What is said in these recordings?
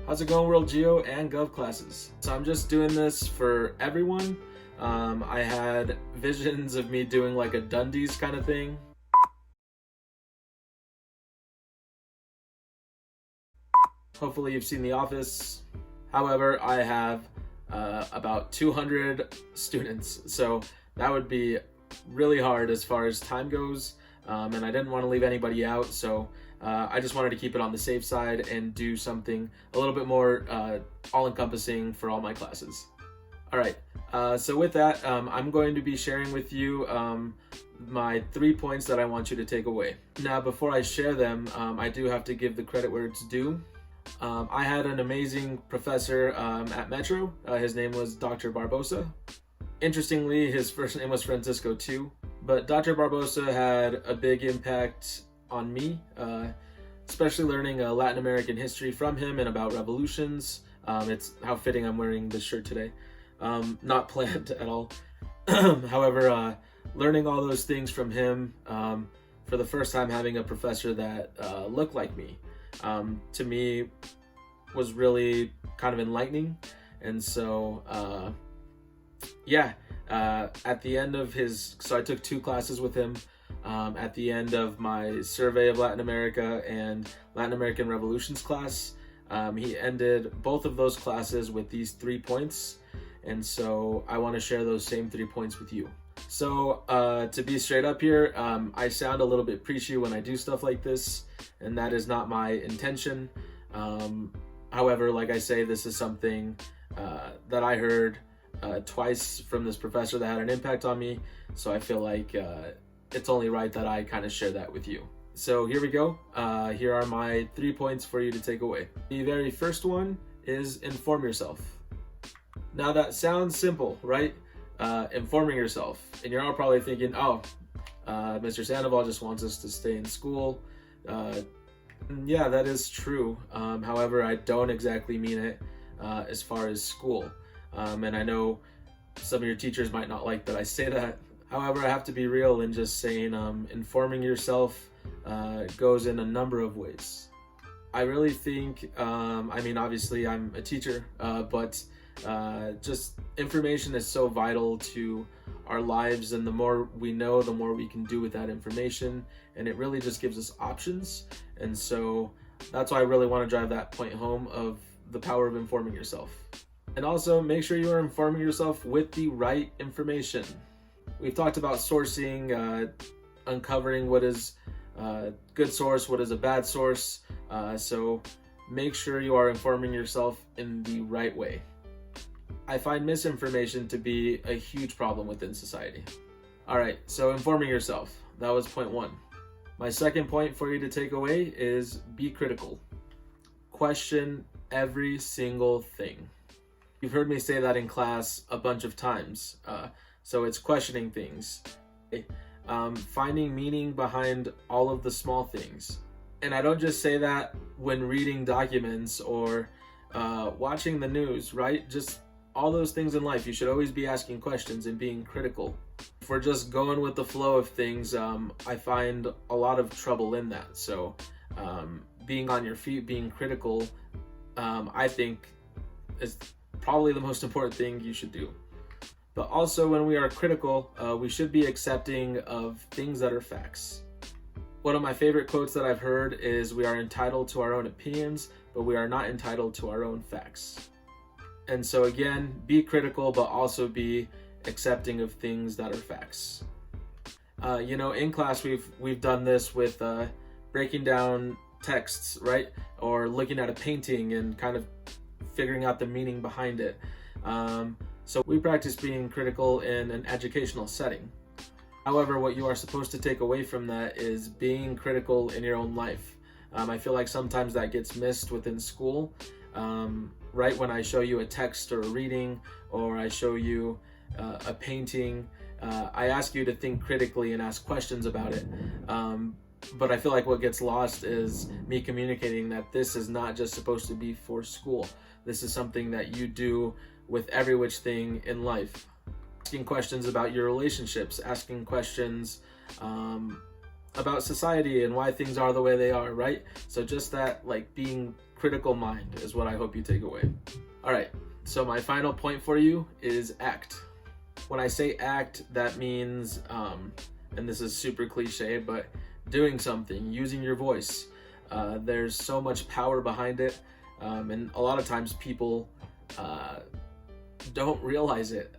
How's it going, World Geo and Gov classes? So I'm just doing this for everyone. I had visions of me doing like a Dundies kind of thing. Hopefully you've seen The Office. However, I have about 200 students, so that would be really hard as far as time goes, and I didn't want to leave anybody out, so I just wanted to keep it on the safe side and do something a little bit more all-encompassing for all my classes. Alright, so with that, I'm going to be sharing with you my 3 points that I want you to take away. Now, before I share them, I do have to give the credit where it's due. I had an amazing professor at Metro. His name was Dr. Barbosa. Interestingly, his first name was Francisco too, but Dr. Barbosa had a big impact on me, especially learning Latin American history from him and about revolutions. It's how fitting I'm wearing this shirt today. Not planned at all. However, learning all those things from him, for the first time having a professor that looked like me, to me was really kind of enlightening. And so at the end of so I took 2 classes with him. At the end of my survey of Latin America and Latin American revolutions class, he ended both of those classes with these 3 points, and so I want to share those same 3 points with you. So to be straight up here, I sound a little bit preachy when I do stuff like this, and that is not my intention. However, like I say, this is something that I heard twice from this professor that had an impact on me, so I feel like it's only right that I kind of share that with you. So here we go. Here are my 3 points for you to take away. The very first one is inform yourself. Now that sounds simple, right? Informing yourself. And you're all probably thinking, oh, Mr. Sandoval just wants us to stay in school. Yeah, that is true. However, I don't exactly mean it as far as school. And I know some of your teachers might not like that I say that. However, I have to be real in just saying informing yourself goes in a number of ways. I really think, I mean, obviously I'm a teacher, but just information is so vital to our lives, and the more we know, the more we can do with that information, and it really just gives us options. And so that's why I really want to drive that point home of the power of informing yourself. And also make sure you are informing yourself with the right information. We've talked about sourcing, uncovering what is a good source, what is a bad source, so make sure you are informing yourself in the right way. I find misinformation to be a huge problem within society. Alright, so informing yourself. That was point 1. My second point for you to take away is be critical. Question every single thing. You've heard me say that in class a bunch of times. So it's questioning things. Finding meaning behind all of the small things. And I don't just say that when reading documents or watching the news, right? Just all those things in life, you should always be asking questions and being critical. If we're just going with the flow of things, I find a lot of trouble in that. So being on your feet, being critical, I think is probably the most important thing you should do. But also, when we are critical, we should be accepting of things that are facts. One of my favorite quotes that I've heard is, we are entitled to our own opinions, but we are not entitled to our own facts. And so again, be critical, but also be accepting of things that are facts. You know, in class, we've done this with breaking down texts, right? Or looking at a painting and kind of figuring out the meaning behind it. So we practice being critical in an educational setting. However, what you are supposed to take away from that is being critical in your own life. I feel like sometimes that gets missed within school. Right when I show you a text or a reading, or I show you a painting, I ask you to think critically and ask questions about it. But I feel like what gets lost is me communicating that this is not just supposed to be for school. This is something that you do with every which thing in life. Asking questions about your relationships, asking questions about society and why things are the way they are, right? So just that, like, being critical mind is what I hope you take away. All right, so my final point for you is act. When I say act, that means, and this is super cliche, but doing something, using your voice. There's so much power behind it, and a lot of times people don't realize it.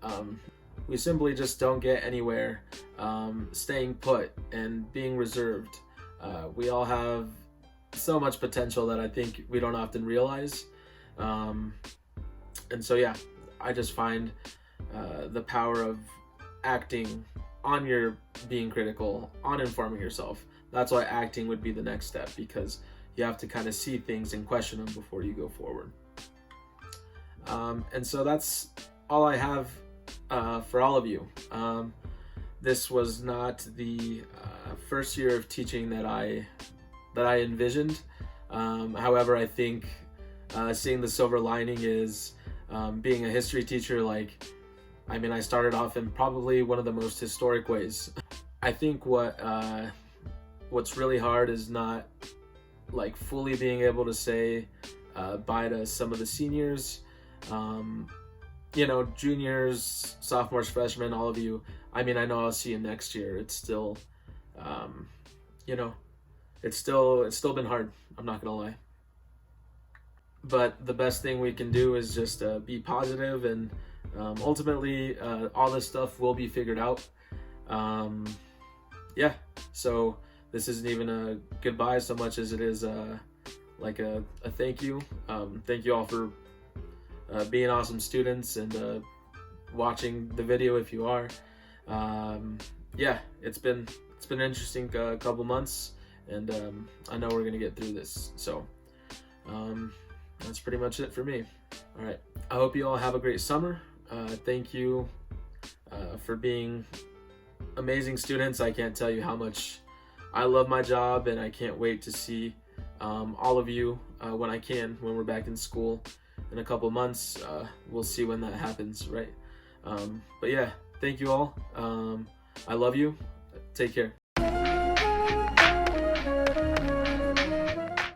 We simply just don't get anywhere staying put and being reserved. We all have so much potential that I think we don't often realize. And so yeah, I just find the power of acting on your being critical, on informing yourself. That's why acting would be the next step, because you have to kind of see things and question them before you go forward. And so that's all I have for all of you. This was not the first year of teaching that I envisioned. However, I think seeing the silver lining is being a history teacher. I started off in probably one of the most historic ways. I think what's really hard is not fully being able to say bye to some of the seniors, juniors, sophomores, freshmen, all of you. I know I'll see you next year. It's still, it's still been hard. I'm not gonna lie. But the best thing we can do is just be positive, and ultimately all this stuff will be figured out. So this isn't even a goodbye so much as it is a thank you. Thank you all for being awesome students and watching the video if you are. It's been an interesting couple months, and I know we're gonna get through this. So that's pretty much it for me. All right, I hope you all have a great summer. Thank you for being amazing students. I can't tell you how much I love my job, and I can't wait to see all of you when we're back in school in a couple months. We'll see when that happens, right? But yeah, thank you all. I love you. Take care.